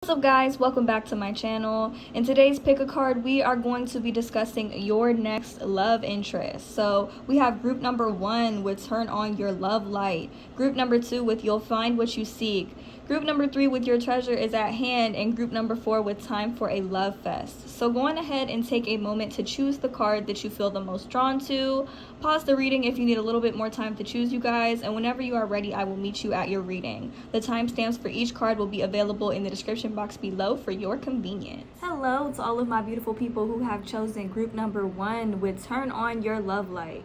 What's up guys, welcome back to my channel. In today's pick a card, we are going to be discussing your next love interest. So we have group number 1 with turn on your love light, group number 2 with you'll find what you seek, group number 3 with your treasure is at hand, and group number 4 with time for a love fest. So go on ahead and take a moment to choose the card that you feel the most drawn to. Pause the reading if you need a little bit more time to choose, you guys, and whenever you are ready, I will meet you at your reading. The timestamps for each card will be available in the description box below for your convenience. Hello to all of my beautiful people who have chosen group number 1 with turn on your love light.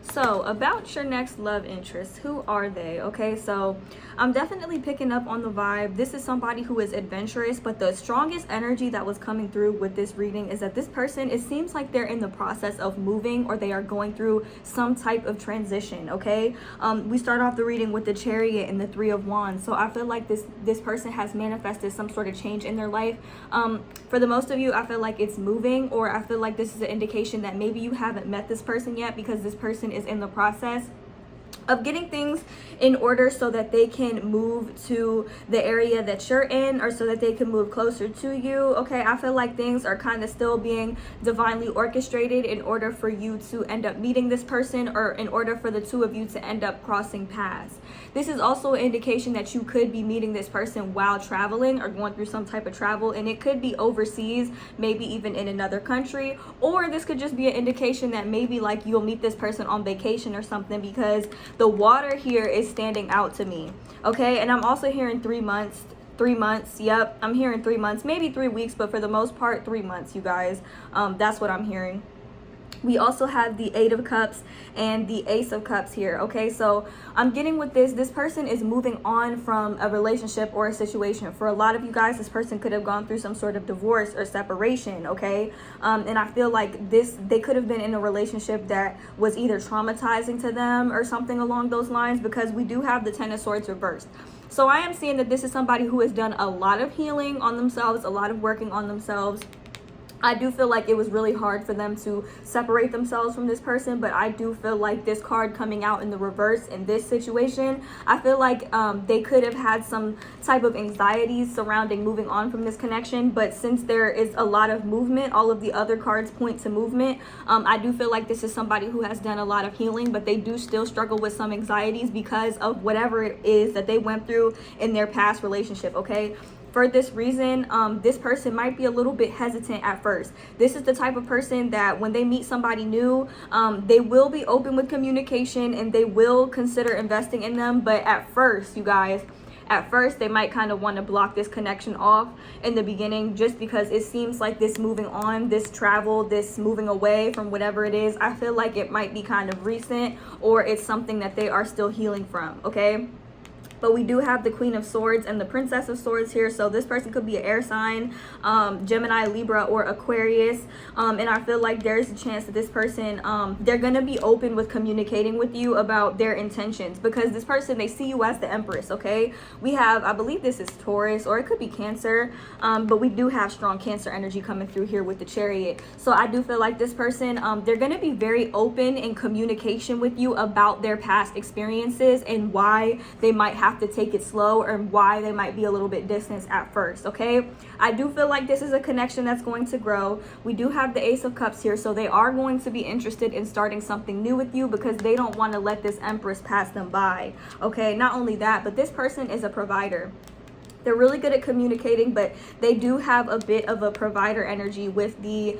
So about your next love interest, who are they? Okay, so I'm definitely picking up on the vibe. This is somebody who is adventurous, but the strongest energy that was coming through with this reading is that this person, it seems like they're in the process of moving, or they are going through some type of transition. Okay, we start off the reading with the Chariot and the Three of Wands, so I feel like this person has manifested some sort of change in their life. For the most of you, I feel like it's moving, or I feel like this is an indication that maybe you haven't met this person yet, because this person is in the process of getting things in order so that they can move to the area that you're in, or so that they can move closer to you. Okay, I feel like things are kind of still being divinely orchestrated in order for you to end up meeting this person, or in order for the two of you to end up crossing paths. This is also an indication that you could be meeting this person while traveling, or going through some type of travel, and it could be overseas, maybe even in another country, or this could just be an indication that maybe like you'll meet this person on vacation or something, because the water here is standing out to me. Okay, and I'm also hearing 3 months. 3 months, yep, I'm hearing 3 months, maybe 3 weeks, but for the most part 3 months, you guys. That's what I'm hearing. We also have the Eight of Cups and the Ace of Cups here. Okay, so I'm getting with this person is moving on from a relationship or a situation. For a lot of you guys, this person could have gone through some sort of divorce or separation. Okay, and I feel like they could have been in a relationship that was either traumatizing to them or something along those lines, because we do have the Ten of Swords reversed. So I am seeing that this is somebody who has done a lot of healing on themselves, a lot of working on themselves. I do feel like it was really hard for them to separate themselves from this person, but I do feel like this card coming out in the reverse in this situation, I feel like they could have had some type of anxieties surrounding moving on from this connection, but since there is a lot of movement, all of the other cards point to movement. I do feel like this is somebody who has done a lot of healing, but they do still struggle with some anxieties because of whatever it is that they went through in their past relationship. Okay, for this reason, this person might be a little bit hesitant at first. This is the type of person that when they meet somebody new, they will be open with communication and they will consider investing in them. But at first, you guys, at first they might kind of want to block this connection off in the beginning, just because it seems like this moving on, this travel, this moving away from whatever it is, I feel like it might be kind of recent, or it's something that they are still healing from. Okay, but we do have the Queen of Swords and the Princess of Swords here. So this person could be an air sign, Gemini, Libra, or Aquarius. And I feel like there's a chance that this person, they're going to be open with communicating with you about their intentions, because this person, they see you as the Empress. Okay, we have, I believe this is Taurus, or it could be Cancer. But we do have strong Cancer energy coming through here with the Chariot. So I do feel like this person, they're going to be very open in communication with you about their past experiences and why they might have to take it slow, or why they might be a little bit distant at first. Okay, I do feel like this is a connection that's going to grow. We do have the Ace of Cups here, so they are going to be interested in starting something new with you, because they don't want to let this Empress pass them by. Okay, not only that, but this person is a provider. They're really good at communicating, but they do have a bit of a provider energy with the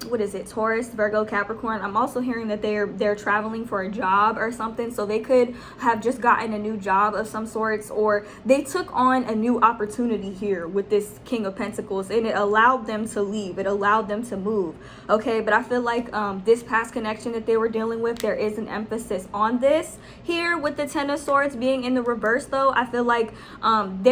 what is it, Taurus, Virgo, Capricorn. I'm also hearing that they're traveling for a job or something, so they could have just gotten a new job of some sorts, or they took on a new opportunity here with this King of Pentacles, and it allowed them to leave, it allowed them to move. Okay, but I feel like this past connection that they were dealing with, there is an emphasis on this here with the Ten of Swords being in the reverse. Though I feel like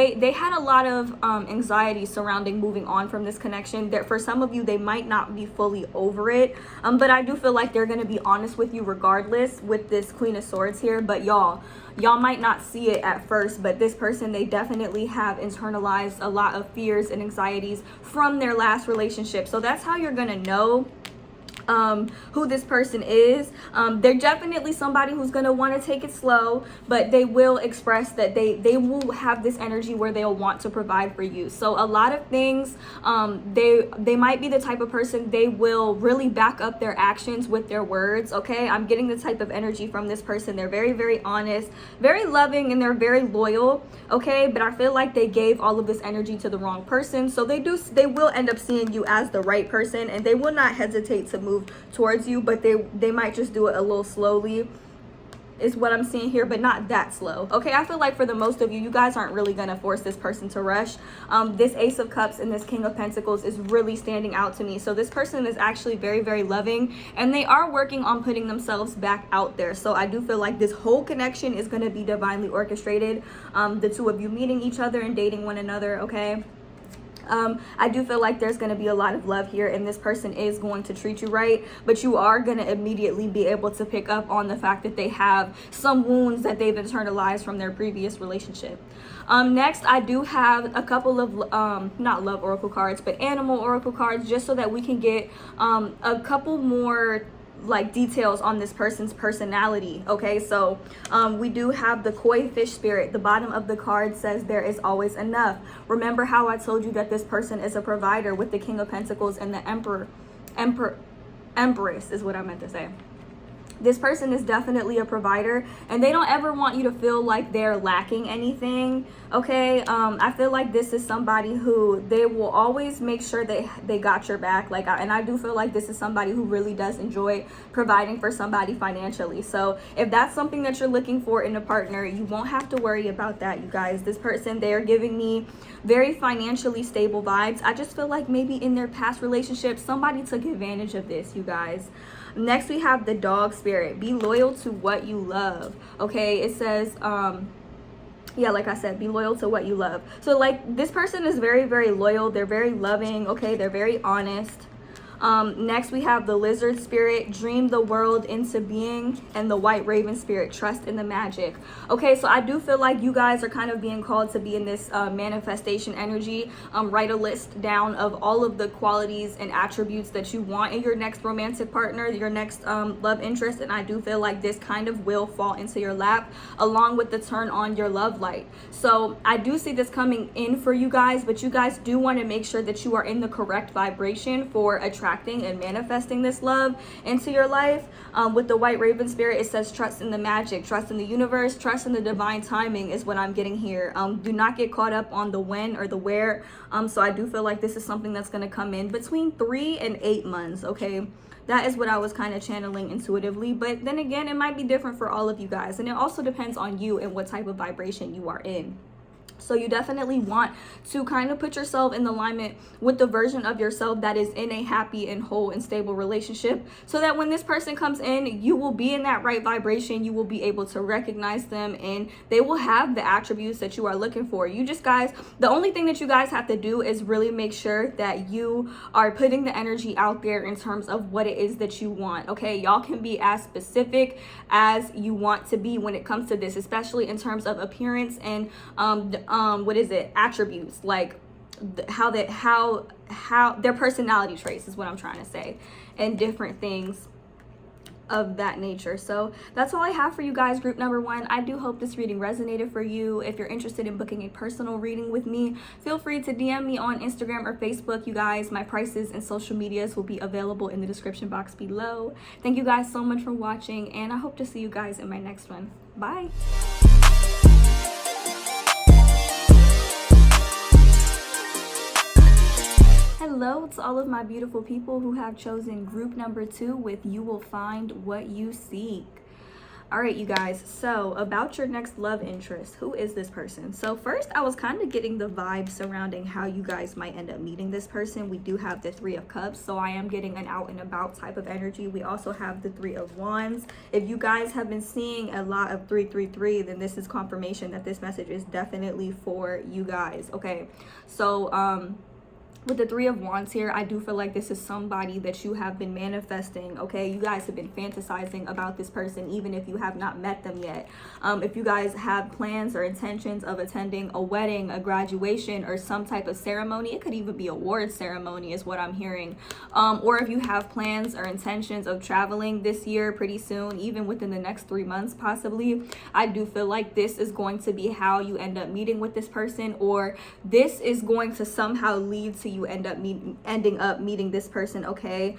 they had a lot of anxiety surrounding moving on from this connection. That for some of you, they might not be fully over it, but I do feel like they're going to be honest with you regardless with this Queen of Swords here. But y'all might not see it at first, but this person, they definitely have internalized a lot of fears and anxieties from their last relationship. So that's how you're going to know who this person is. They're definitely somebody who's going to want to take it slow, but they will express that they will have this energy where they'll want to provide for you. So a lot of things, they might be the type of person, they will really back up their actions with their words. Okay, I'm getting the type of energy from this person. They're very, very honest, very loving, and they're very loyal. Okay, but I feel like they gave all of this energy to the wrong person, so they will end up seeing you as the right person, and they will not hesitate to move towards you, but they might just do it a little slowly, is what I'm seeing here, but not that slow. Okay, I feel like for the most of you, you guys aren't really gonna force this person to rush. This Ace of Cups and this King of Pentacles is really standing out to me. So this person is actually very, very loving, and they are working on putting themselves back out there. So I do feel like this whole connection is gonna be divinely orchestrated. The two of you meeting each other and dating one another, okay? I do feel like there's going to be a lot of love here, and this person is going to treat you right, but you are going to immediately be able to pick up on the fact that they have some wounds that they've internalized from their previous relationship. Next, I do have a couple of not love oracle cards, but animal oracle cards, just so that we can get a couple more like details on this person's personality. Okay, so we do have the koi fish spirit. The bottom of the card says there is always enough. Remember how I told you that this person is a provider with the King of Pentacles and the Empress is what I meant to say. This person is definitely a provider, and they don't ever want you to feel like they're lacking anything. Okay, I feel like this is somebody who they will always make sure they got your back. Like, and I do feel like this is somebody who really does enjoy providing for somebody financially. So if that's something that you're looking for in a partner, you won't have to worry about that, you guys. This person, they are giving me very financially stable vibes. I just feel like maybe in their past relationships, somebody took advantage of this, you guys. Next, we have the dog spirit. Be loyal to what you love. Okay, it says, yeah, like I said, be loyal to what you love. So like this person is very, very loyal. They're very loving. Okay, they're very honest. Next, we have the lizard spirit, dream the world into being, and the white raven spirit, trust in the magic. Okay, so I do feel like you guys are kind of being called to be in this manifestation energy. Write a list down of all of the qualities and attributes that you want in your next romantic partner, your next love interest, and I do feel like this kind of will fall into your lap along with the turn on your love light. So I do see this coming in for you guys, but you guys do want to make sure that you are in the correct vibration for attracting and manifesting this love into your life. With the white raven spirit, it says trust in the magic, trust in the universe, trust in the divine timing is what I'm getting here. Do not get caught up on the when or the where. So I do feel like this is something that's going to come in between 3 and 8 months. Okay, that is what I was kind of channeling intuitively, but then again, it might be different for all of you guys, and it also depends on you and what type of vibration you are in. So you definitely want to kind of put yourself in alignment with the version of yourself that is in a happy and whole and stable relationship, so that when this person comes in, you will be in that right vibration. You will be able to recognize them, and they will have the attributes that you are looking for. You just guys, the only thing that you guys have to do is really make sure that you are putting the energy out there in terms of what it is that you want. Okay, y'all can be as specific as you want to be when it comes to this, especially in terms of appearance and what is it, attributes, like how their personality traits is what I'm trying to say, and different things of that nature. So that's all I have for you guys, group number 1. I do hope this reading resonated for you. If you're interested in booking a personal reading with me, feel free to DM me on Instagram or Facebook. You guys, my prices and social medias will be available in the description box below. Thank you guys so much for watching, and I hope to see you guys in my next one. Bye. Hello to all of my beautiful people who have chosen group number 2 with You Will Find What You Seek. All right, you guys, so about your next love interest, who is this person? So first, I was kind of getting the vibe surrounding how you guys might end up meeting this person. We do have the 3 of Cups, so I am getting an out and about type of energy. We also have the 3 of Wands. If you guys have been seeing a lot of 333, then this is confirmation that this message is definitely for you guys. Okay, so with the Three of Wands here, I do feel like this is somebody that you have been manifesting, okay? You guys have been fantasizing about this person, even if you have not met them yet. If you guys have plans or intentions of attending a wedding, a graduation, or some type of ceremony, it could even be award ceremony is what I'm hearing. Or if you have plans or intentions of traveling this year pretty soon, even within the next 3 months possibly, I do feel like this is going to be how you end up meeting with this person, or this is going to somehow lead to you ending up meeting this person, okay?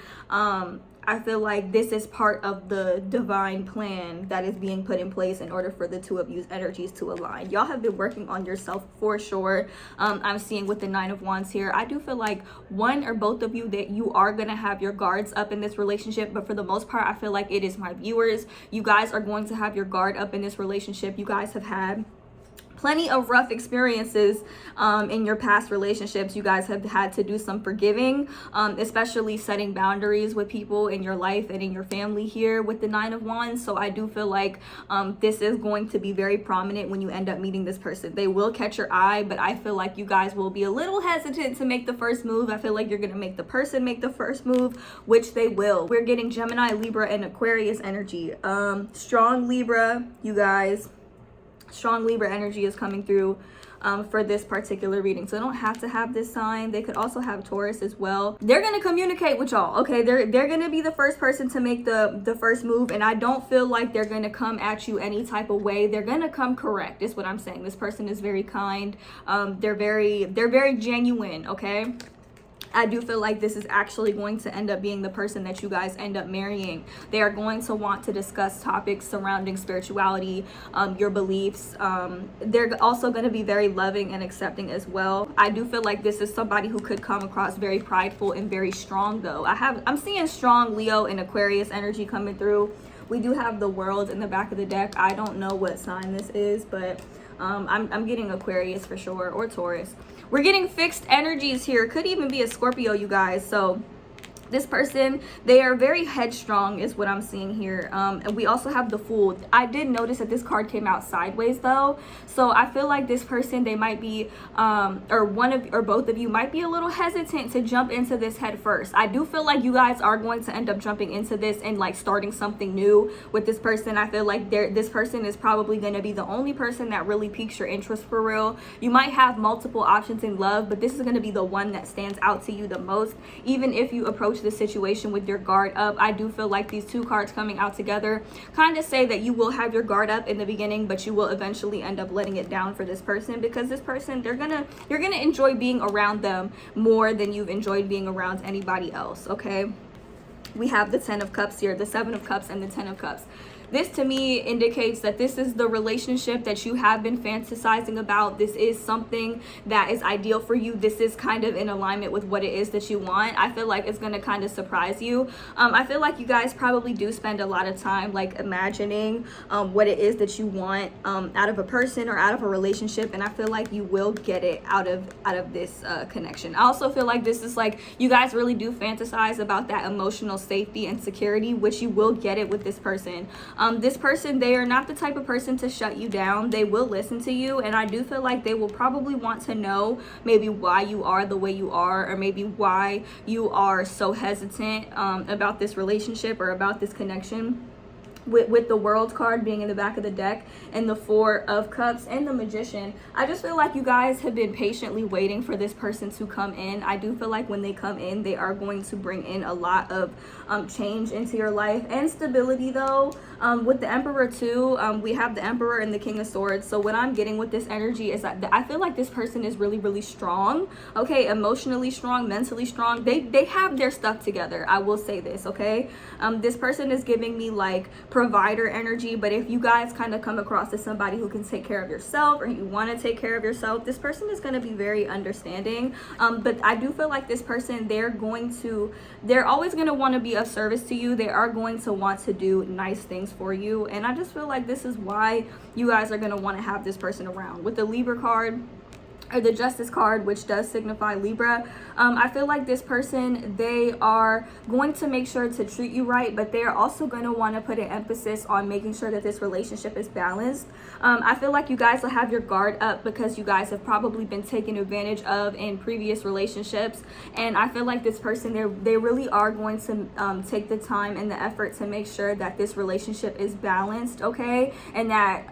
I feel like this is part of the divine plan that is being put in place in order for the two of you's energies to align. Y'all have been working on yourself for sure. I'm seeing with the Nine of Wands here, I do feel like one or both of you that you are going to have your guards up in this relationship, but for the most part, I feel like it is my viewers. You guys are going to have your guard up in this relationship. You guys have had plenty of rough experiences in your past relationships. You guys have had to do some forgiving, especially setting boundaries with people in your life and in your family here with the Nine of Wands. So I do feel like this is going to be very prominent when you end up meeting this person. They will catch your eye, but I feel like you guys will be a little hesitant to make the first move. I feel like you're going to make the person make the first move, which they will. We're getting Gemini, Libra, and Aquarius energy. Strong Libra, you guys. Strong Libra energy is coming through for this particular reading. So they don't have to have this sign. They could also have Taurus as well. They're going to communicate with y'all, okay? They're going to be the first person to make the first move, and I don't feel like they're going to come at you any type of way. They're going to come correct is what I'm saying. This person is very kind. They're very genuine, okay? I do feel like this is actually going to end up being the person that you guys end up marrying. They are going to want to discuss topics surrounding spirituality, your beliefs. They're also going to be very loving and accepting as well. I do feel like this is somebody who could come across very prideful and very strong though. I'm seeing strong Leo and Aquarius energy coming through. We do have the World in the back of the deck. I don't know what sign this is, but I'm getting Aquarius for sure, or Taurus. We're getting fixed energies here. Could even be a Scorpio, you guys. So this person, they are very headstrong is what I'm seeing here. And we also have the Fool. I did notice that this card came out sideways though, so I feel like this person, they might be or both of you might be a little hesitant to jump into this head first. I do feel like you guys are going to end up jumping into this and like starting something new with this person. I feel like this person is probably going to be the only person that really piques your interest for real. You might have multiple options in love, but this is going to be the one that stands out to you the most. Even if you approach the situation with your guard up, I do feel like these two cards coming out together kind of say that you will have your guard up in the beginning, but you will eventually end up letting it down for this person, because this person, you're gonna enjoy being around them more than you've enjoyed being around anybody else, okay? We have the 10 of Cups here, the 7 of Cups, and the 10 of Cups. This to me indicates that this is the relationship that you have been fantasizing about. This is something that is ideal for you. This is kind of in alignment with what it is that you want. I feel like it's going to kind of surprise you. I feel like you guys probably do spend a lot of time like imagining what it is that you want out of a person or out of a relationship, and I feel like you will get it out of this connection. I also feel like this is like you guys really do fantasize about that emotional safety and security, which you will get it with this person. This person, they are not the type of person to shut you down. They will listen to you, and I do feel like they will probably want to know maybe why you are the way you are, or maybe why you are so hesitant about this relationship or about this connection. With the World card being in the back of the deck and the 4 of Cups and the Magician, I just feel like you guys have been patiently waiting for this person to come in. I do feel like when they come in, they are going to bring in a lot of change into your life and stability though. With the Emperor too, we have the Emperor and the King of Swords. So what I'm getting with this energy is that I feel like this person is really, really strong, okay? Emotionally strong, mentally strong. They have their stuff together. I will say this, okay? This person is giving me like provider energy, but if you guys kind of come across as somebody who can take care of yourself, or you want to take care of yourself, this person is going to be very understanding. But I do feel like this person, they're always going to want to be of service to you. They are going to want to do nice things for you, and I just feel like this is why you guys are going to want to have this person around. With the Libra card, or the Justice card, which does signify Libra. I feel like this person, they are going to make sure to treat you right, but they're also going to want to put an emphasis on making sure that this relationship is balanced. I feel like you guys will have your guard up because you guys have probably been taken advantage of in previous relationships, and I feel like this person, they really are going to take the time and the effort to make sure that this relationship is balanced, okay, and that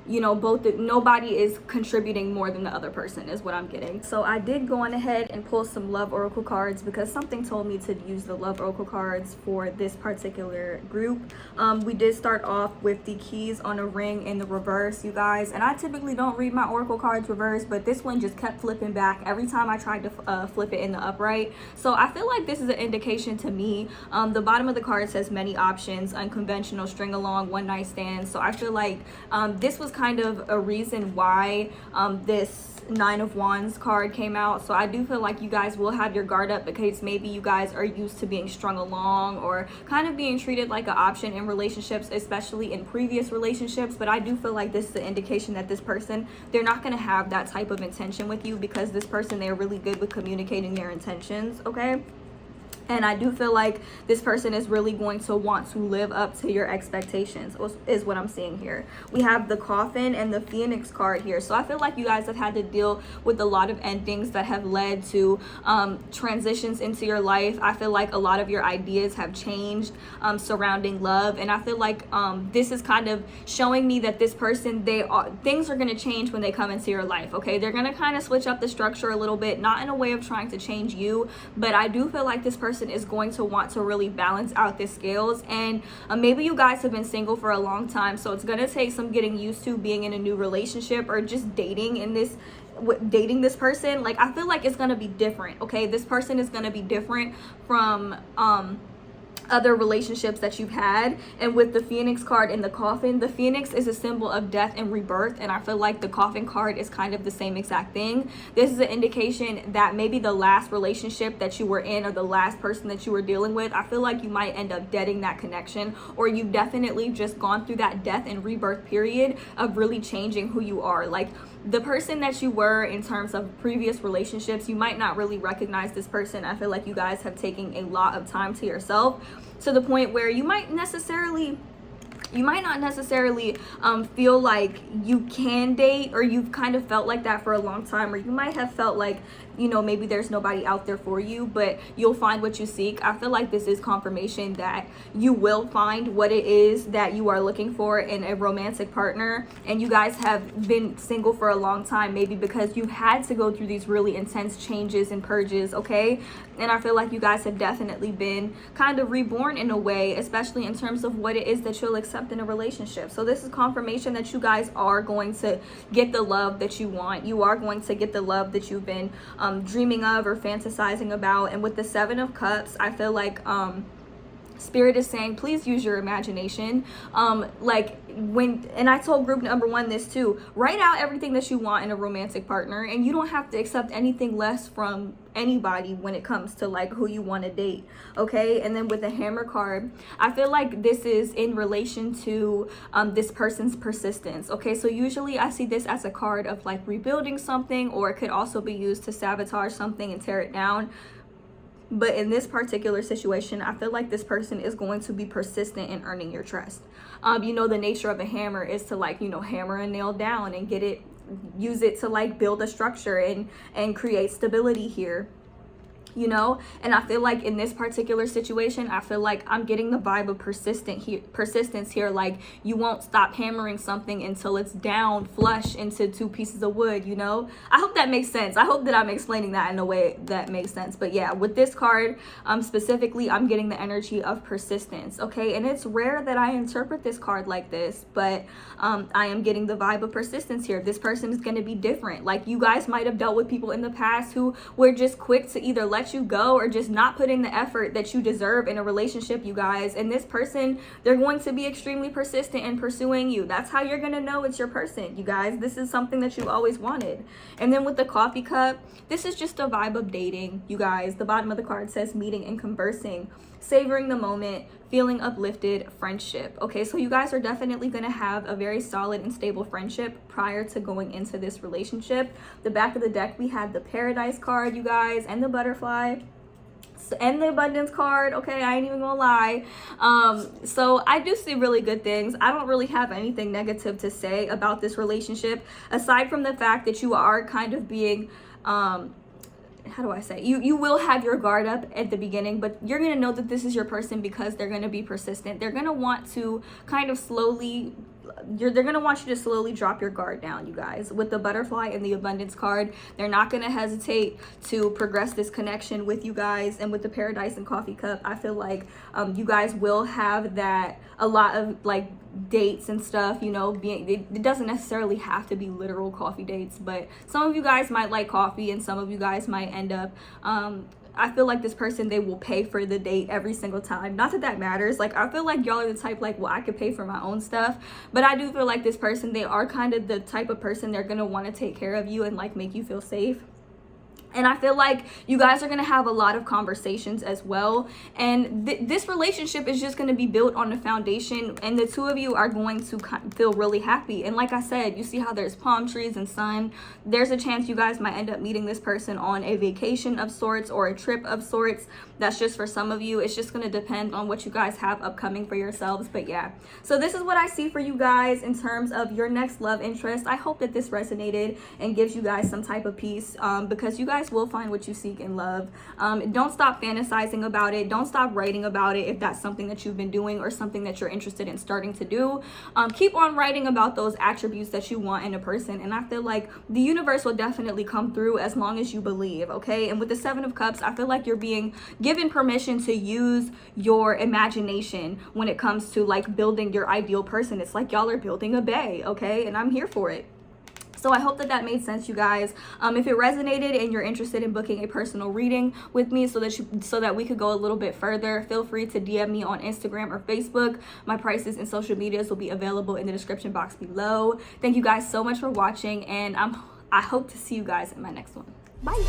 you know, nobody is contributing more than the other person is what I'm getting. So I did go on ahead and pull some love oracle cards because something told me to use the love oracle cards for this particular group. We did start off with the keys on a ring in the reverse, you guys, and I typically don't read my oracle cards reverse, but this one just kept flipping back every time I tried to flip it in the upright. So I feel like this is an indication to me. The bottom of the card says many options, unconventional, string along, one night stand. So I feel like this was kind of a reason why this Nine of Wands card came out. So I do feel like you guys will have your guard up because maybe you guys are used to being strung along or kind of being treated like an option in relationships, especially in previous relationships. But I do feel like this is an indication that this person, they're not going to have that type of intention with you because this person, they're really good with communicating their intentions, okay? And I do feel like this person is really going to want to live up to your expectations, is what I'm seeing here. We have the Coffin and the Phoenix card here. So I feel like you guys have had to deal with a lot of endings that have led to transitions into your life. I feel like a lot of your ideas have changed surrounding love. And I feel like this is kind of showing me that this person, things are going to change when they come into your life, okay? They're going to kind of switch up the structure a little bit, not in a way of trying to change you, but I do feel like this person is going to want to really balance out the scales. And maybe you guys have been single for a long time, so it's going to take some getting used to being in a new relationship or just dating this person. Like, I feel like it's going to be different, okay? This person is going to be different from other relationships that you've had. And with the Phoenix card in the Coffin, the Phoenix is a symbol of death and rebirth, and I feel like the Coffin card is kind of the same exact thing. This is an indication that maybe the last relationship that you were in or the last person that you were dealing with, I feel like you might end up deading that connection, or you've definitely just gone through that death and rebirth period of really changing who you are. Like, the person that you were in terms of previous relationships, you might not really recognize this person. I feel like you guys have taken a lot of time to yourself to the point where you might not necessarily feel like you can date, or you've kind of felt like that for a long time, or you might have felt like, you know, maybe there's nobody out there for you, but you'll find what you seek. I feel like this is confirmation that you will find what it is that you are looking for in a romantic partner. And you guys have been single for a long time, maybe because you've had to go through these really intense changes and purges, okay? And I feel like you guys have definitely been kind of reborn in a way, especially in terms of what it is that you'll accept in a relationship. So this is confirmation that you guys are going to get the love that you want. You are going to get the love that you've been dreaming of or fantasizing about. And with the Seven of Cups, I feel like Spirit is saying, please use your imagination. And I told group number one this too, write out everything that you want in a romantic partner, and you don't have to accept anything less from anybody when it comes to like who you want to date, okay? And then with the Hammer card, I feel like this is in relation to this person's persistence, okay? So usually I see this as a card of like rebuilding something, or it could also be used to sabotage something and tear it down. But in this particular situation, I feel like this person is going to be persistent in earning your trust. You know, the nature of a hammer is to like, you know, hammer a nail down and use it to like build a structure and create stability here. You know, and I feel like in this particular situation, I feel like I'm getting the vibe of persistence here. Like, you won't stop hammering something until it's down flush into two pieces of wood, you know? I hope that makes sense. I hope that I'm explaining that in a way that makes sense. But yeah, with this card specifically, I'm getting the energy of persistence, okay? And it's rare that I interpret this card like this, but I am getting the vibe of persistence here. This person is going to be different. Like, you guys might have dealt with people in the past who were just quick to either let you go or just not put in the effort that you deserve in a relationship, you guys. And this person, they're going to be extremely persistent in pursuing you. That's how you're going to know it's your person, you guys. This is something that you always wanted. And then with the Coffee cup, this is just a vibe of dating, you guys. The bottom of the card says meeting and conversing, savoring the moment, feeling uplifted, friendship. Okay, so you guys are definitely going to have a very solid and stable friendship prior to going into this relationship. The back of the deck, we had the Paradise card, you guys, and the Butterfly and the Abundance card. Okay, I ain't even gonna lie. So I do see really good things. I don't really have anything negative to say about this relationship, aside from the fact that you are kind of being how do I say, you will have your guard up at the beginning, but you're gonna know that this is your person because they're gonna be persistent. They're gonna want to kind of slowly, they're gonna want you to slowly drop your guard down, you guys. With the Butterfly and the Abundance card, they're not gonna hesitate to progress this connection with you guys. And with the Paradise and Coffee Cup, I feel like you guys will have that, a lot of like dates and stuff, you know, it doesn't necessarily have to be literal coffee dates, but some of you guys might like coffee and some of you guys might end up I feel like this person, they will pay for the date every single time. Not that that matters. Like, I feel like y'all are the type, like, well, I could pay for my own stuff. But I do feel like this person, they are kind of the type of person, they're going to want to take care of you and, like, make you feel safe. And I feel like you guys are going to have a lot of conversations as well. And this relationship is just going to be built on the foundation. And the two of you are going to feel really happy. And like I said, you see how there's palm trees and sun. There's a chance you guys might end up meeting this person on a vacation of sorts or a trip of sorts. That's just for some of you. It's just going to depend on what you guys have upcoming for yourselves. But yeah, so this is what I see for you guys in terms of your next love interest. I hope that this resonated and gives you guys some type of peace, because you guys will find what you seek in love. Don't stop fantasizing about it. Don't stop writing about it if that's something that you've been doing or something that you're interested in starting to do. Keep on writing about those attributes that you want in a person, and I feel like the universe will definitely come through as long as you believe. Okay, and with the Seven of Cups, I feel like you're being given permission to use your imagination when it comes to like building your ideal person. It's like y'all are building a bay. Okay, and I'm here for it. So I hope that that made sense, you guys. If it resonated and you're interested in booking a personal reading with me so that we could go a little bit further, feel free to DM me on Instagram or Facebook. My prices and social medias will be available in the description box below. Thank you guys so much for watching, and I hope to see you guys in my next one. Bye.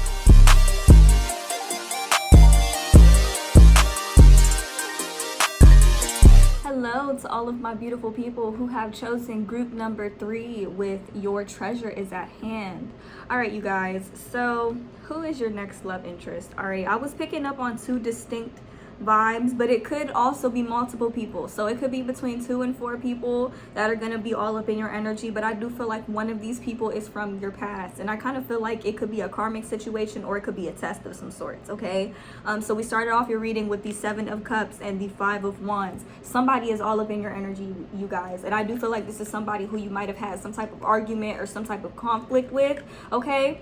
Hello to all of my beautiful people who have chosen group number 3 with Your Treasure is at Hand. All right, you guys, so who is your next love interest? All right, I was picking up on 2 distinct vibes, but it could also be multiple people. So it could be between 2 and 4 people that are going to be all up in your energy, but I do feel like one of these people is from your past, and I kind of feel like it could be a karmic situation or it could be a test of some sorts. Okay, so we started off your reading with the 7 of Cups and the 5 of Wands. Somebody is all up in your energy, you guys, and I do feel like this is somebody who you might have had some type of argument or some type of conflict with. Okay,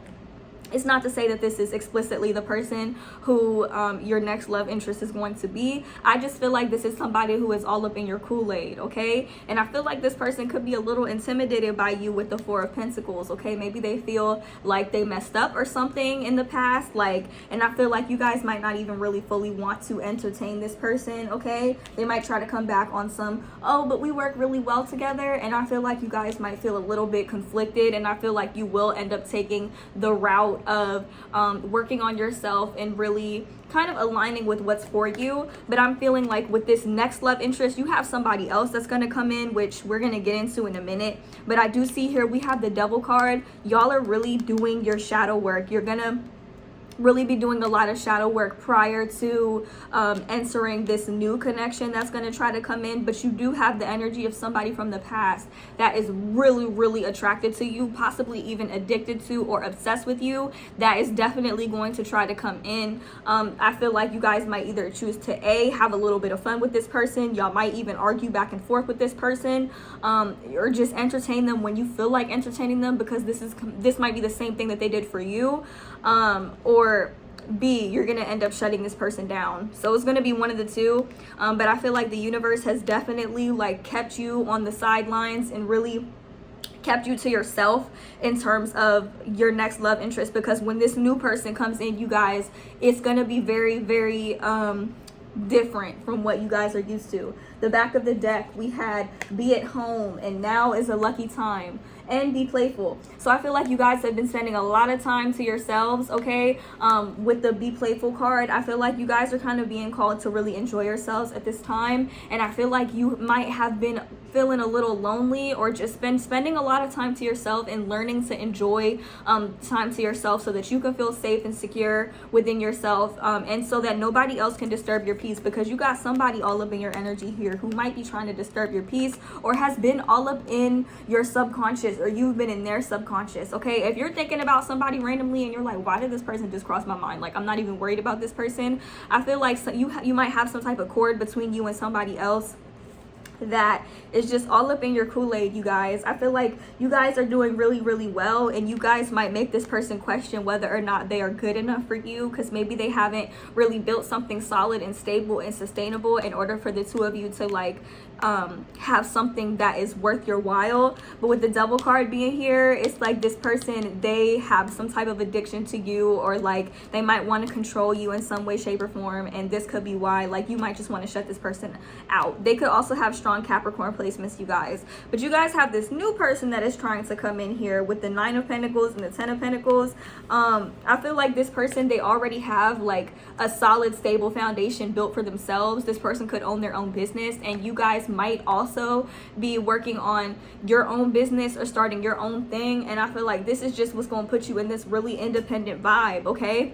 it's not to say that this is explicitly the person who your next love interest is going to be. I just feel like this is somebody who is all up in your Kool-Aid, okay? And I feel like this person could be a little intimidated by you with the 4 of Pentacles, okay? Maybe they feel like they messed up or something in the past, like, and I feel like you guys might not even really fully want to entertain this person, okay? They might try to come back on some, oh, but we work really well together, and I feel like you guys might feel a little bit conflicted, and I feel like you will end up taking the route of working on yourself and really kind of aligning with what's for you. But I'm feeling like with this next love interest, you have somebody else that's going to come in, which we're going to get into in a minute. But I do see here we have the Devil card. Y'all are really doing your shadow work. You're going to really be doing a lot of shadow work prior to entering this new connection that's going to try to come in. But you do have the energy of somebody from the past that is really attracted to you, possibly even addicted to or obsessed with you. That is definitely going to try to come in. I feel like you guys might either choose to have a little bit of fun with this person. Y'all might even argue back and forth with this person, or just entertain them when you feel like entertaining them, because this might be the same thing that they did for you, or B, you're gonna end up shutting this person down. So it's gonna be one of the two, but I feel like the universe has definitely like kept you on the sidelines and really kept you to yourself in terms of your next love interest, because when this new person comes in, you guys, it's gonna be very different from what you guys are used to. The back of the deck, we had be at home and now is a lucky time. and be playful. So I feel like you guys have been spending a lot of time to yourselves, okay? With the be playful card, I feel like you guys are kind of being called to really enjoy yourselves at this time. And I feel like you might have been feeling a little lonely, or just been spending a lot of time to yourself and learning to enjoy time to yourself so that you can feel safe and secure within yourself, and so that nobody else can disturb your peace, because you got somebody all up in your energy here who might be trying to disturb your peace, or has been all up in your subconscious, or you've been in their subconscious. Okay, if you're thinking about somebody randomly and you're like, why did this person just cross my mind, like I'm not even worried about this person, I feel like you might have some type of cord between you and somebody else that is just all up in your Kool-Aid, you guys. I feel like you guys are doing really, really well, and you guys might make this person question whether or not they are good enough for you, because maybe they haven't really built something solid and stable and sustainable in order for the two of you to like have something that is worth your while. But with the Devil card being here, it's like this person, they have some type of addiction to you, or like they might want to control you in some way, shape, or form, and this could be why. Like you might just want to shut this person out. They could also have strong Capricorn placements, you guys. But you guys have this new person that is trying to come in here with the 9 of Pentacles and the 10 of Pentacles. I feel like this person, they already have like a solid, stable foundation built for themselves. This person could own their own business, and you guys might also be working on your own business or starting your own thing. And I feel like this is just what's going to put you in this really independent vibe, okay?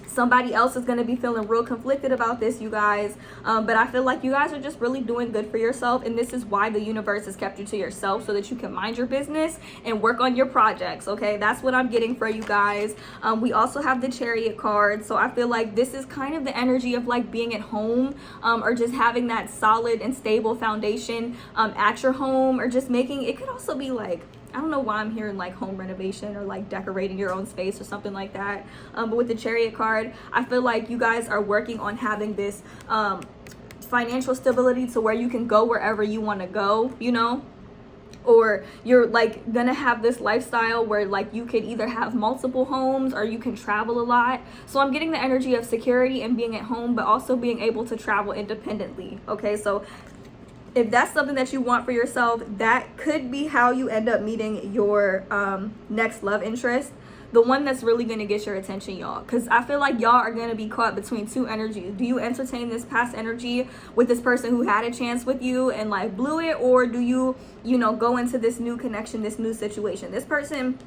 Somebody else is going to be feeling real conflicted about this, you guys, but I feel like you guys are just really doing good for yourself, and this is why the universe has kept you to yourself, so that you can mind your business and work on your projects, okay? That's what I'm getting for you guys. We also have the Chariot card, so I feel like this is kind of the energy of like being at home, or just having that solid and stable foundation at your home, or just making, it could also be like, I don't know why I'm hearing like home renovation, or like decorating your own space or something like that. But with the Chariot card, I feel like you guys are working on having this financial stability to where you can go wherever you want to go, you know? Or you're like gonna have this lifestyle where like you could either have multiple homes, or you can travel a lot. So I'm getting the energy of security and being at home, but also being able to travel independently, okay? So if that's something that you want for yourself, that could be how you end up meeting your next love interest. The one that's really going to get your attention, y'all. Because I feel like y'all are going to be caught between two energies. Do you entertain this past energy with this person who had a chance with you and like blew it? Or do you, you know, go into this new connection, this new situation? This person,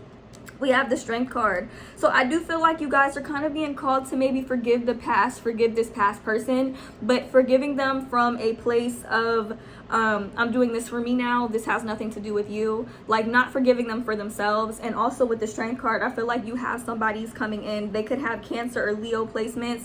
we have the Strength card. So I do feel like you guys are kind of being called to maybe forgive the past, forgive this past person, but forgiving them from a place of I'm doing this for me now, this has nothing to do with you, like not forgiving them for themselves. And also with the Strength card, I feel like you have somebody's coming in, they could have Cancer or Leo placements,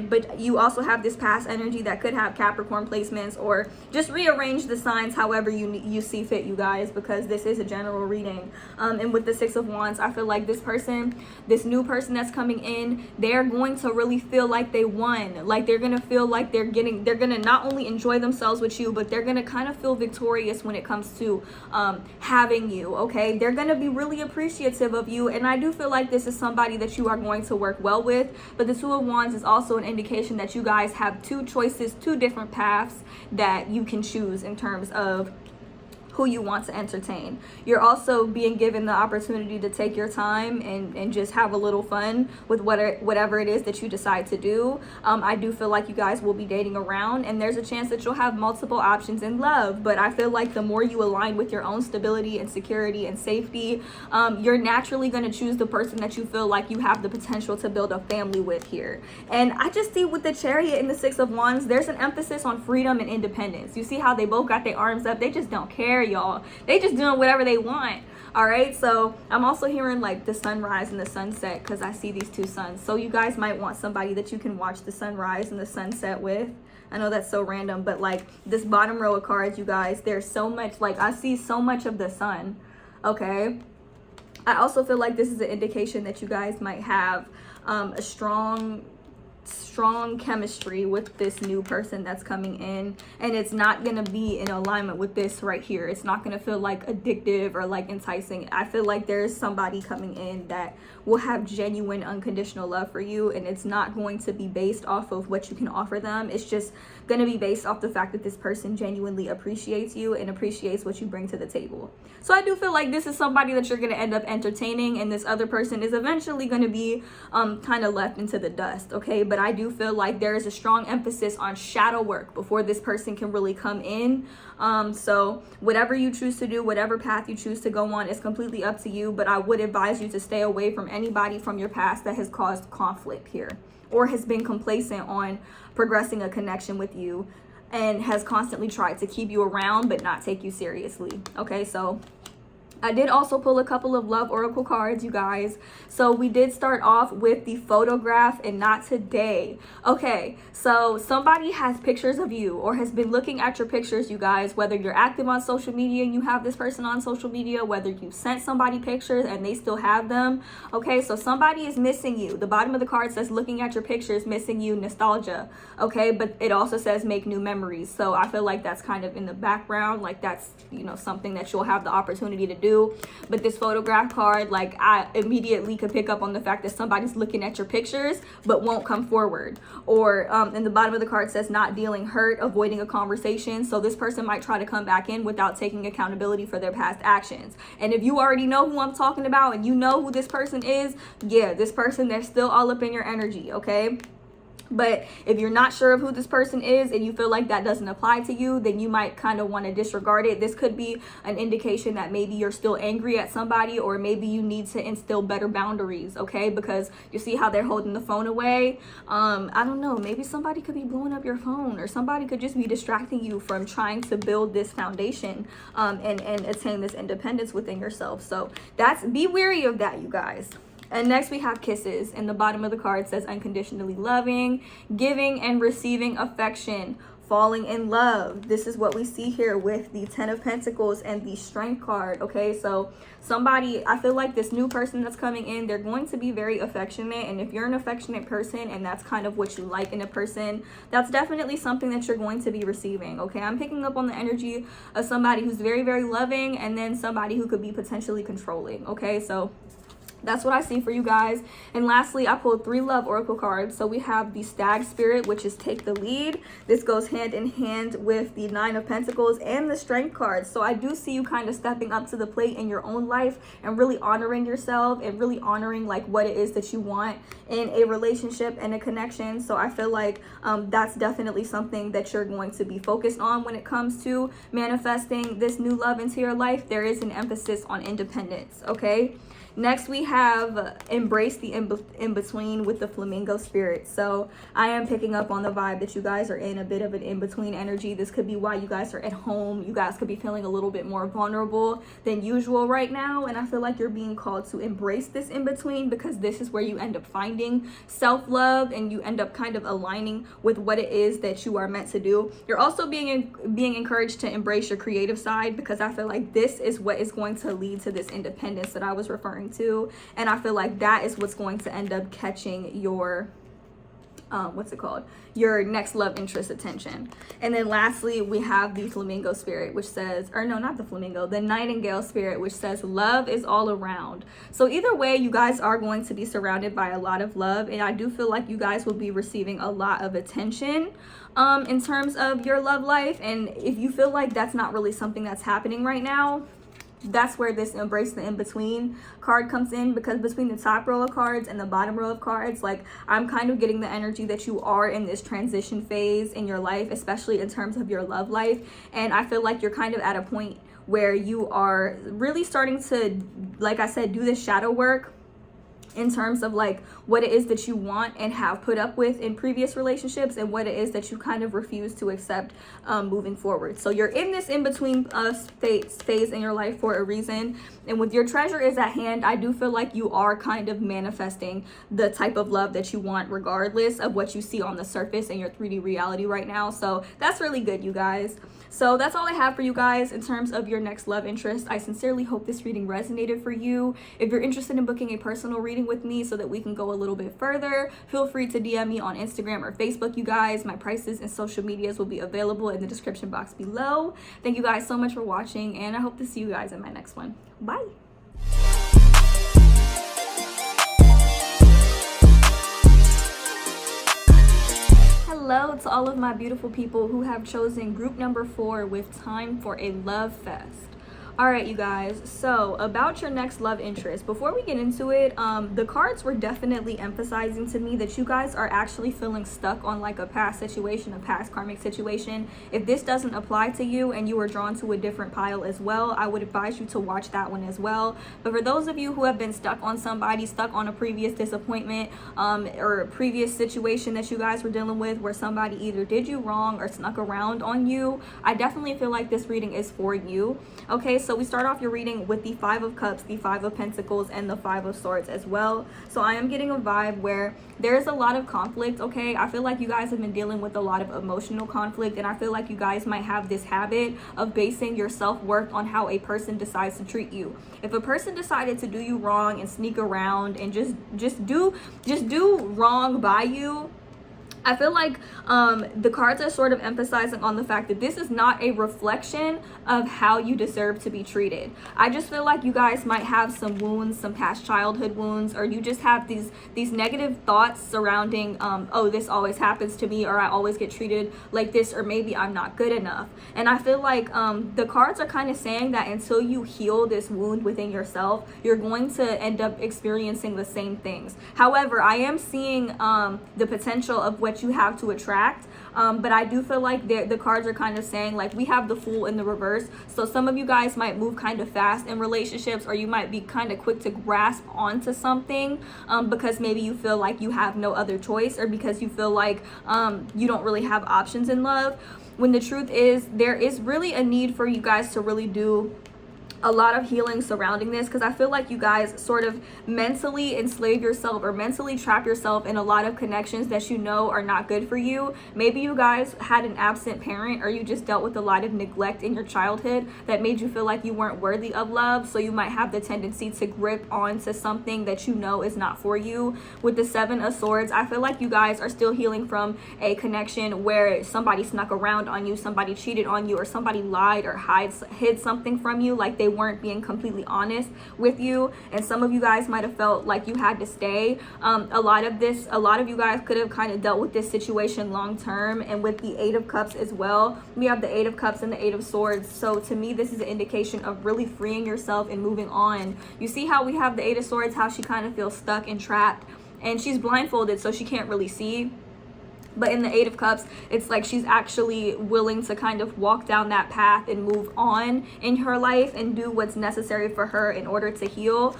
but you also have this past energy that could have Capricorn placements, or just rearrange the signs however you see fit, you guys, because this is a general reading. And with the 6 of Wands, I feel like this person, this new person that's coming in, they're going to really feel like they won. Like they're gonna feel like they're gonna not only enjoy themselves with you, but they're gonna kind of feel victorious when it comes to having you, okay? They're gonna be really appreciative of you, and I do feel like this is somebody that you are going to work well with. But the 2 of Wands is also an indication that you guys have two choices, two different paths that you can choose in terms of who you want to entertain. You're also being given the opportunity to take your time and just have a little fun with whatever it is that you decide to do. I do feel like you guys will be dating around, and there's a chance that you'll have multiple options in love. But I feel like the more you align with your own stability and security and safety, you're naturally going to choose the person that you feel like you have the potential to build a family with here. And I just see with the Chariot and the 6 of Wands, there's an emphasis on freedom and independence. You see how they both got their arms up? They just don't care, y'all. They just doing whatever they want. All right, so I'm also hearing like the sunrise and the sunset, because I see these two suns. So you guys might want somebody that you can watch the sunrise and the sunset with. I know that's so random, but like this bottom row of cards, you guys, there's so much, like I see so much of the sun, okay? I also feel like this is an indication that you guys might have a strong strong chemistry with this new person that's coming in, and it's not going to be in alignment with this right here. It's not going to feel like addictive or like enticing. I feel like there's somebody coming in that will have genuine unconditional love for you, and it's not going to be based off of what you can offer them. It's just going to be based off the fact that this person genuinely appreciates you and appreciates what you bring to the table. So I do feel like this is somebody that you're going to end up entertaining, and this other person is eventually going to be kind of left into the dust, okay? But I do feel like there is a strong emphasis on shadow work before this person can really come in. So whatever you choose to do, whatever path you choose to go on is completely up to you, but I would advise you to stay away from anybody from your past that has caused conflict here or has been complacent on progressing a connection with you and has constantly tried to keep you around but not take you seriously. Okay, so I did also pull a couple of love oracle cards, you guys. So we did start off with the photograph and not today. Okay, so somebody has pictures of you or has been looking at your pictures, you guys, whether you're active on social media and you have this person on social media, whether you sent somebody pictures and they still have them. Okay, so somebody is missing you. The bottom of the card says looking at your pictures, missing you, nostalgia. Okay, but it also says make new memories. So I feel like that's kind of in the background, like that's, you know, something that you'll have the opportunity to do. But this photograph card, like, I immediately could pick up on the fact that somebody's looking at your pictures but won't come forward. Or in the bottom of the card says not dealing hurt, avoiding a conversation. So this person might try to come back in without taking accountability for their past actions. And if you already know who I'm talking about and you know who this person is, yeah, this person, they're still all up in your energy, okay? But if you're not sure of who this person is and you feel like that doesn't apply to you, then you might kind of want to disregard it. This could be an indication that maybe you're still angry at somebody, or maybe you need to instill better boundaries, okay? Because you see how they're holding the phone away. I don't know, maybe somebody could be blowing up your phone, or somebody could just be distracting you from trying to build this foundation and attain this independence within yourself. So be wary of that, you guys. And next we have kisses, and the bottom of the card says unconditionally loving, giving and receiving affection, falling in love. This is what we see here with the 10 of Pentacles and the Strength card. Okay, so somebody, I feel like this new person that's coming in, they're going to be very affectionate. And if you're an affectionate person and that's kind of what you like in a person, that's definitely something that you're going to be receiving. Okay, I'm picking up on the energy of somebody who's very, very loving, and then somebody who could be potentially controlling. Okay, so that's what I see for you guys. And lastly, I pulled 3 love oracle cards. So we have the Stag Spirit, which is take the lead. This goes hand in hand with the 9 of Pentacles and the Strength cards. So I do see you kind of stepping up to the plate in your own life and really honoring yourself and really honoring like what it is that you want in a relationship and a connection. So I feel like that's definitely something that you're going to be focused on when it comes to manifesting this new love into your life. There is an emphasis on independence, okay? Next, we have embrace the in-between with the Flamingo Spirit. So I am picking up on the vibe that you guys are in a bit of an in-between energy. This could be why you guys are at home. You guys could be feeling a little bit more vulnerable than usual right now. And I feel like you're being called to embrace this in-between, because this is where you end up finding self-love and you end up kind of aligning with what it is that you are meant to do. You're also being encouraged to embrace your creative side, because I feel like this is what is going to lead to this independence that I was referring to, and I feel like that is what's going to end up catching your your next love interest attention. And then lastly, we have the Flamingo Spirit, which says, or no, not the Flamingo, the Nightingale Spirit, which says love is all around. So either way, you guys are going to be surrounded by a lot of love, and I do feel like you guys will be receiving a lot of attention in terms of your love life. And if you feel like that's not really something that's happening right now, that's where this embrace the in-between card comes in, because between the top row of cards and the bottom row of cards, like, I'm kind of getting the energy that you are in this transition phase in your life, especially in terms of your love life. And I feel like you're kind of at a point where you are really starting to, like I said, do this shadow work in terms of like what it is that you want and have put up with in previous relationships, and what it is that you kind of refuse to accept moving forward. So you're in this in-between phase in your life for a reason. And with your treasure is at hand, I do feel like you are kind of manifesting the type of love that you want, regardless of what you see on the surface in your 3D reality right now. So that's really good, you guys. So that's all I have for you guys in terms of your next love interest. I sincerely hope this reading resonated for you. If you're interested in booking a personal reading reading with me so that we can go a little bit further, feel free to DM me on Instagram or Facebook, you guys. My prices and social medias will be available in the description box below. Thank you guys so much for watching, and I hope to see you guys in my next one. Bye. Hello to all of my beautiful people who have chosen group number 4 with time for a love fest. All right, you guys, so about your next love interest, before we get into it, the cards were definitely emphasizing to me that you guys are actually feeling stuck on like a past situation, a past karmic situation. If this doesn't apply to you and you are drawn to a different pile as well, I would advise you to watch that one as well. But for those of you who have been stuck on somebody, stuck on a previous disappointment or a previous situation that you guys were dealing with where somebody either did you wrong or snuck around on you, I definitely feel like this reading is for you. Okay, so we start off your reading with the 5 of Cups, the 5 of Pentacles, and the 5 of Swords as well. So I am getting a vibe where there's a lot of conflict, okay? I feel like you guys have been dealing with a lot of emotional conflict, and I feel like you guys might have this habit of basing your self-worth on how a person decides to treat you. If a person decided to do you wrong and sneak around and just do wrong by you, I feel like the cards are sort of emphasizing on the fact that this is not a reflection of how you deserve to be treated. I just feel like you guys might have some wounds, some past childhood wounds, or you just have these negative thoughts surrounding, oh, this always happens to me, or I always get treated like this, or maybe I'm not good enough. And I feel like the cards are kind of saying that until you heal this wound within yourself, you're going to end up experiencing the same things. However, I am seeing the potential of what you have to attract, but I do feel like the cards are kind of saying like we have the Fool in the reverse. So some of you guys might move kind of fast in relationships, or you might be kind of quick to grasp onto something because maybe you feel like you have no other choice, or because you feel like you don't really have options in love, when the truth is there is really a need for you guys to really do a lot of healing surrounding this, because I feel like you guys sort of mentally enslave yourself or mentally trap yourself in a lot of connections that you know are not good for you. Maybe you guys had an absent parent, or you just dealt with a lot of neglect in your childhood that made you feel like you weren't worthy of love, so you might have the tendency to grip onto something that you know is not for you. With the 7 of Swords, I feel like you guys are still healing from a connection where somebody snuck around on you, somebody cheated on you, or somebody lied or hid something from you, like they weren't being completely honest with you, and some of you guys might have felt like you had to stay. A lot of you guys could have kind of dealt with this situation long term. And with the 8 of Cups as well, we have the 8 of Cups and the 8 of Swords. So to me, this is an indication of really freeing yourself and moving on. You see how we have the 8 of Swords, how she kind of feels stuck and trapped, and she's blindfolded, so she can't really see. But in the 8 of Cups, it's like she's actually willing to kind of walk down that path and move on in her life and do what's necessary for her in order to heal.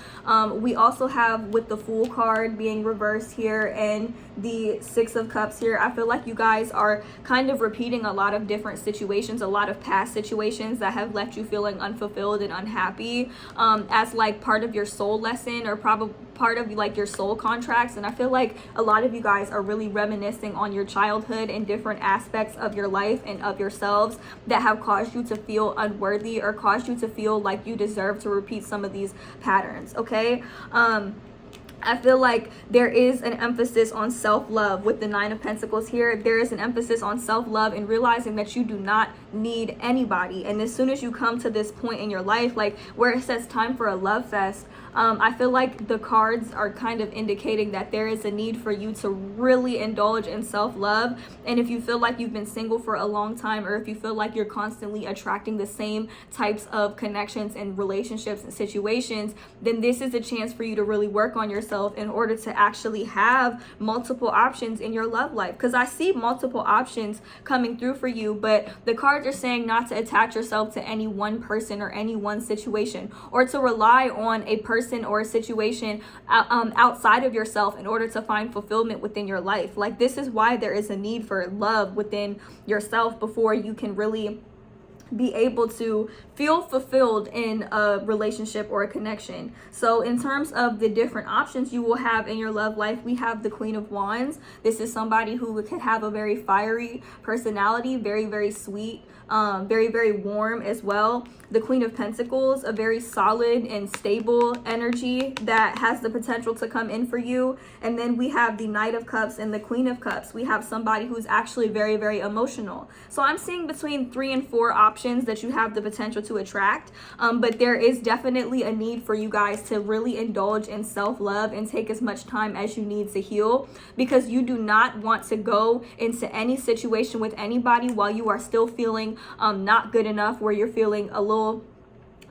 We also have, with the Fool card being reversed here and the 6 of Cups here, I feel like you guys are kind of repeating a lot of different situations, a lot of past situations that have left you feeling unfulfilled and unhappy, as like part of your soul lesson, or probably part of like your soul contracts. And I feel like a lot of you guys are really reminiscing on your childhood and different aspects of your life and of yourselves that have caused you to feel unworthy, or caused you to feel like you deserve to repeat some of these patterns. Okay, I feel like there is an emphasis on self-love with the 9 of Pentacles here. There is an emphasis on self-love and realizing that you do not need anybody. And as soon as you come to this point in your life, like where it says time for a love fest, I feel like the cards are kind of indicating that there is a need for you to really indulge in self-love. And if you feel like you've been single for a long time, or if you feel like you're constantly attracting the same types of connections and relationships and situations, then this is a chance for you to really work on yourself in order to actually have multiple options in your love life. Because I see multiple options coming through for you, but the cards are saying not to attach yourself to any one person or any one situation, or to rely on a person or a situation outside of yourself in order to find fulfillment within your life. Like, this is why there is a need for love within yourself before you can really be able to feel fulfilled in a relationship or a connection. So in terms of the different options you will have in your love life, we have the Queen of Wands. This is somebody who could have a very fiery personality, very, very sweet, very, very warm as well. The Queen of Pentacles, a very solid and stable energy that has the potential to come in for you. And then we have the Knight of Cups and the Queen of Cups. We have somebody who's actually very, very emotional. So I'm seeing between 3 and 4 options that you have the potential to attract. But there is definitely a need for you guys to really indulge in self-love and take as much time as you need to heal, because you do not want to go into any situation with anybody while you are still feeling not good enough, where you're feeling a little,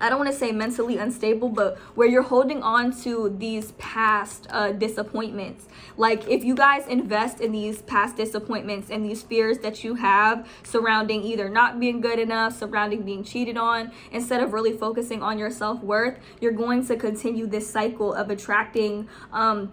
I don't want to say mentally unstable, but where you're holding on to these past disappointments. Like, if you guys invest in these past disappointments and these fears that you have surrounding either not being good enough, surrounding being cheated on, instead of really focusing on your self-worth, you're going to continue this cycle of attracting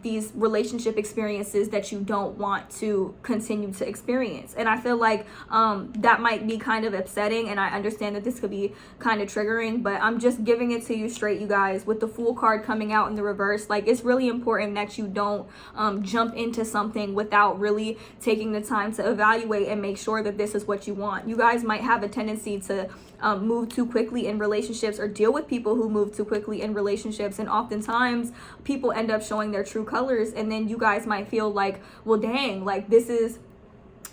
these relationship experiences that you don't want to continue to experience. And I feel like that might be kind of upsetting, and I understand that this could be kind of triggering, but I'm just giving it to you straight, you guys. With the Fool card coming out in the reverse, like, it's really important that you don't jump into something without really taking the time to evaluate and make sure that this is what you want. You guys might have a tendency to move too quickly in relationships, or deal with people who move too quickly in relationships, and oftentimes people end up showing their true colors, and then you guys might feel like, well, dang, like, this is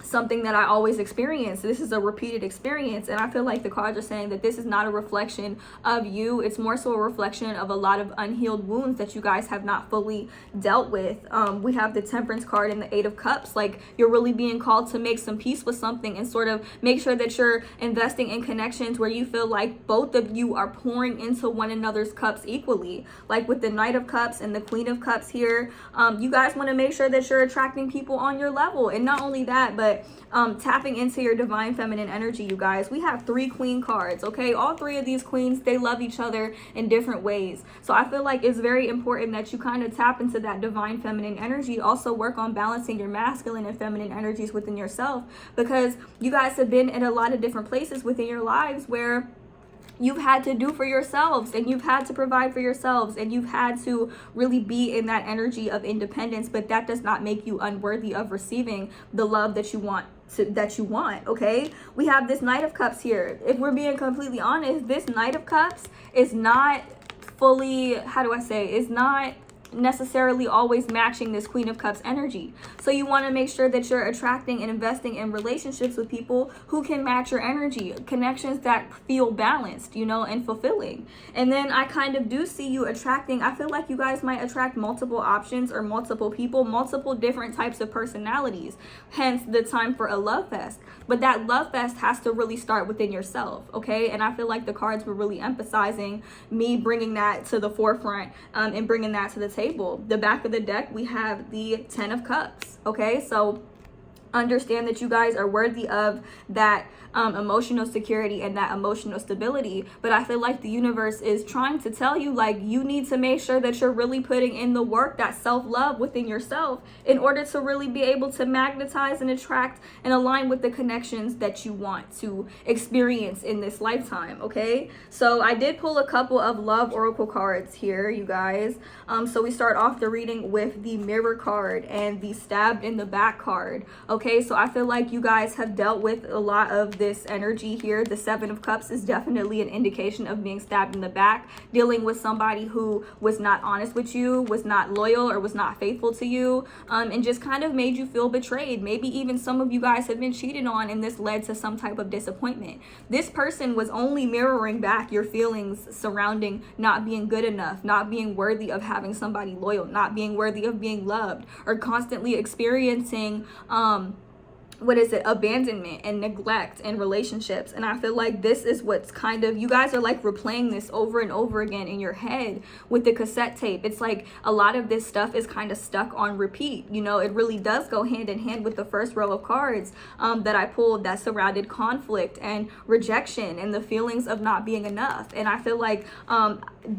something that I always experience. This is a repeated experience. And I feel like the cards are saying that this is not a reflection of you. It's more so a reflection of a lot of unhealed wounds that you guys have not fully dealt with. We have the Temperance card and the 8 of Cups. Like, you're really being called to make some peace with something and sort of make sure that you're investing in connections where you feel like both of you are pouring into one another's cups equally. Like with the Knight of Cups and the Queen of Cups here, you guys want to make sure that you're attracting people on your level. And not only that, but tapping into your divine feminine energy, you guys. We have 3 Queen cards, okay? All 3 of these queens, they love each other in different ways. So I feel like it's very important that you kind of tap into that divine feminine energy. Also work on balancing your masculine and feminine energies within yourself, because you guys have been in a lot of different places within your lives where you've had to do for yourselves, and you've had to provide for yourselves, and you've had to really be in that energy of independence. But that does not make you unworthy of receiving the love that you want okay? We have this Knight of Cups here. If we're being completely honest, this Knight of Cups is not fully, how do I say, is not necessarily always matching this Queen of Cups energy. So you want to make sure that you're attracting and investing in relationships with people who can match your energy, connections that feel balanced, you know, and fulfilling. And then I kind of do see you attracting, I feel like you guys might attract multiple options or multiple people, multiple different types of personalities, hence the time for a love fest. But that love fest has to really start within yourself, okay? And I feel like the cards were really emphasizing me bringing that to the forefront and bringing that to the table. The back of the deck, we have the 10 of Cups, okay? So understand that you guys are worthy of that emotional security and that emotional stability. But I feel like the universe is trying to tell you, like, you need to make sure that you're really putting in the work, that self-love within yourself, in order to really be able to magnetize and attract and align with the connections that you want to experience in this lifetime, okay? So I did pull a couple of love oracle cards here, you guys. So we start off the reading with the Mirror card and the Stabbed in the Back card, okay? So I feel like you guys have dealt with a lot of this energy here. The 7 of Cups is definitely an indication of being stabbed in the back, dealing with somebody who was not honest with you, was not loyal, or was not faithful to you, and just kind of made you feel betrayed. Maybe even some of you guys have been cheated on, and this led to some type of disappointment. This person was only mirroring back your feelings surrounding not being good enough, not being worthy of having somebody loyal, not being worthy of being loved, or constantly experiencing abandonment and neglect in relationships. And I feel like this is what's kind of, you guys are like replaying this over and over again in your head with the cassette tape. It's like a lot of this stuff is kind of stuck on repeat. You know, it really does go hand in hand with the first row of cards that I pulled that surrounded conflict and rejection and the feelings of not being enough. And I feel like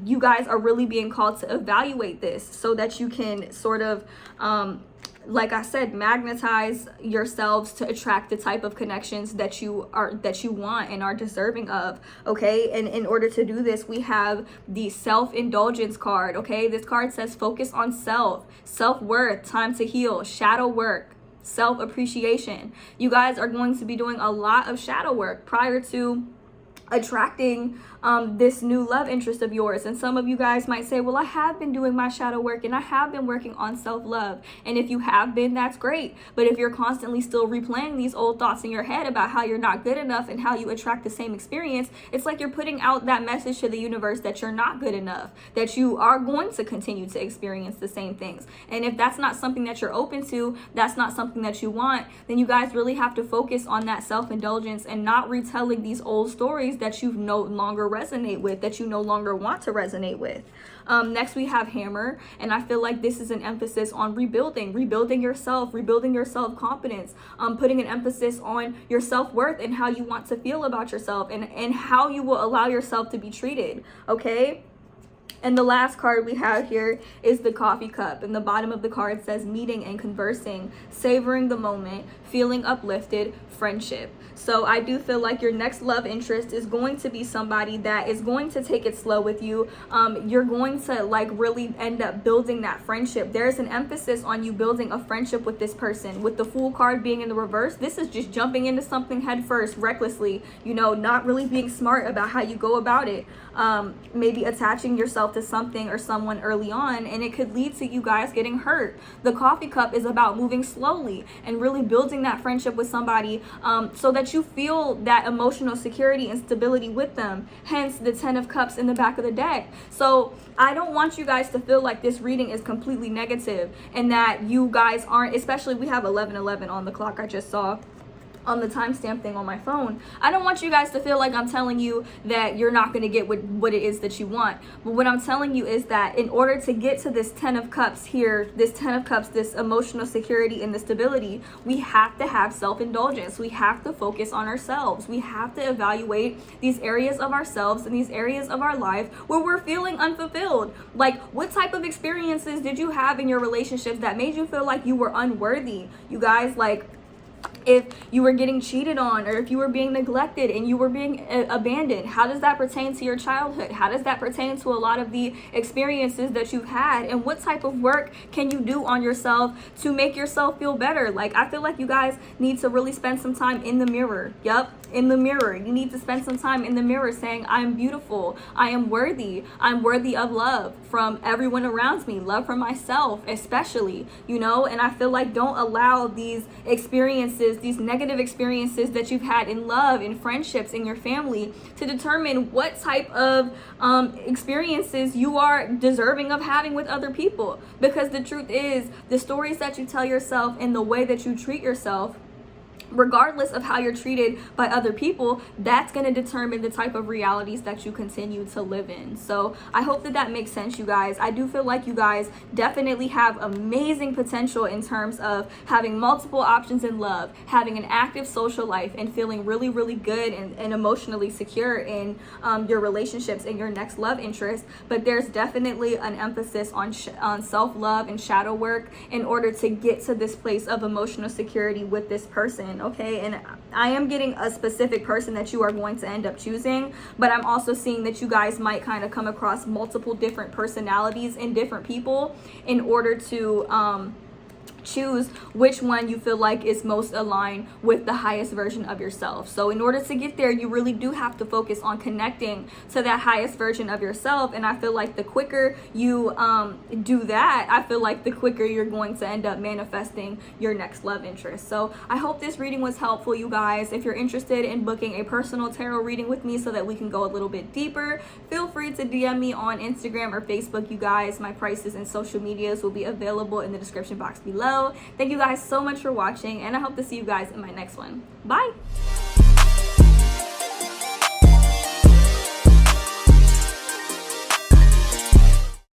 you guys are really being called to evaluate this so that you can sort of like I said, magnetize yourselves to attract the type of connections that you want and are deserving of. Okay, and in order to do this, we have the self-indulgence card. Okay, this card says focus on self-worth, time to heal, shadow work, self-appreciation. You guys are going to be doing a lot of shadow work prior to attracting this new love interest of yours. And some of you guys might say, well, I have been doing my shadow work and I have been working on self-love. And if you have been, that's great. But if you're constantly still replaying these old thoughts in your head about how you're not good enough and how you attract the same experience, it's like you're putting out that message to the universe that you're not good enough, that you are going to continue to experience the same things. And if that's not something that you're open to, that's not something that you want, then you guys really have to focus on that self-indulgence and not retelling these old stories that you no longer resonate with, that you no longer want to resonate with. Next we have Hammer, and I feel like this is an emphasis on rebuilding yourself, rebuilding your self-confidence, putting an emphasis on your self-worth and how you want to feel about yourself and how you will allow yourself to be treated. Okay. And the last card we have here is the coffee cup. And the bottom of the card says meeting and conversing, savoring the moment, feeling uplifted, friendship. So I do feel like your next love interest is going to be somebody that is going to take it slow with you. You're going to like really end up building that friendship. There's an emphasis on you building a friendship with this person. With the Fool card being in the reverse, this is just jumping into something head first, recklessly, you know, not really being smart about how you go about it. Maybe attaching yourself to something or someone early on, and it could lead to you guys getting hurt. The coffee cup is about moving slowly and really building that friendship with somebody, so that you feel that emotional security and stability with them, hence the 10 of cups in the back of the deck. So I don't want you guys to feel like this reading is completely negative and that you guys aren't, especially we have 11:11 on the clock, I just saw on the timestamp thing on my phone. I don't want you guys to feel like I'm telling you that you're not going to get what it is that you want. But what I'm telling you is that in order to get to this 10 of cups here, this 10 of cups, this emotional security and the stability, we have to have self-indulgence. We have to focus on ourselves. We have to evaluate these areas of ourselves and these areas of our life where we're feeling unfulfilled. Like, what type of experiences did you have in your relationships that made you feel like you were unworthy? You guys, like, if you were getting cheated on, or if you were being neglected and you were being abandoned, how does that pertain to your childhood? How does that pertain to a lot of the experiences that you've had? And what type of work can you do on yourself to make yourself feel better? Like, I feel like you guys need to really spend some time in the mirror. Yep, in the mirror. You need to spend some time in the mirror saying, I'm beautiful, I am worthy of love from everyone around me, love from myself especially, you know. And I feel like don't allow these experiences, these negative experiences that you've had in love, in friendships, in your family, to determine what type of experiences you are deserving of having with other people. Because the truth is, the stories that you tell yourself and the way that you treat yourself, regardless of how you're treated by other people, that's going to determine the type of realities that you continue to live in. So I hope that that makes sense, you guys. I do feel like you guys definitely have amazing potential in terms of having multiple options in love, having an active social life, and feeling really, really good and emotionally secure in your relationships and your next love interest. But there's definitely an emphasis on self-love and shadow work in order to get to this place of emotional security with this person. Okay, and I am getting a specific person that you are going to end up choosing, but I'm also seeing that you guys might kind of come across multiple different personalities in different people in order to choose which one you feel like is most aligned with the highest version of yourself. So in order to get there, you really do have to focus on connecting to that highest version of yourself. And I feel like the quicker you do that, I feel like the quicker you're going to end up manifesting your next love interest. So I hope this reading was helpful, you guys. If you're interested in booking a personal tarot reading with me so that we can go a little bit deeper, feel free to DM me on Instagram or Facebook, you guys. My prices and social medias will be available in the description box below. Thank you guys so much for watching, and I hope to see you guys in my next one. Bye.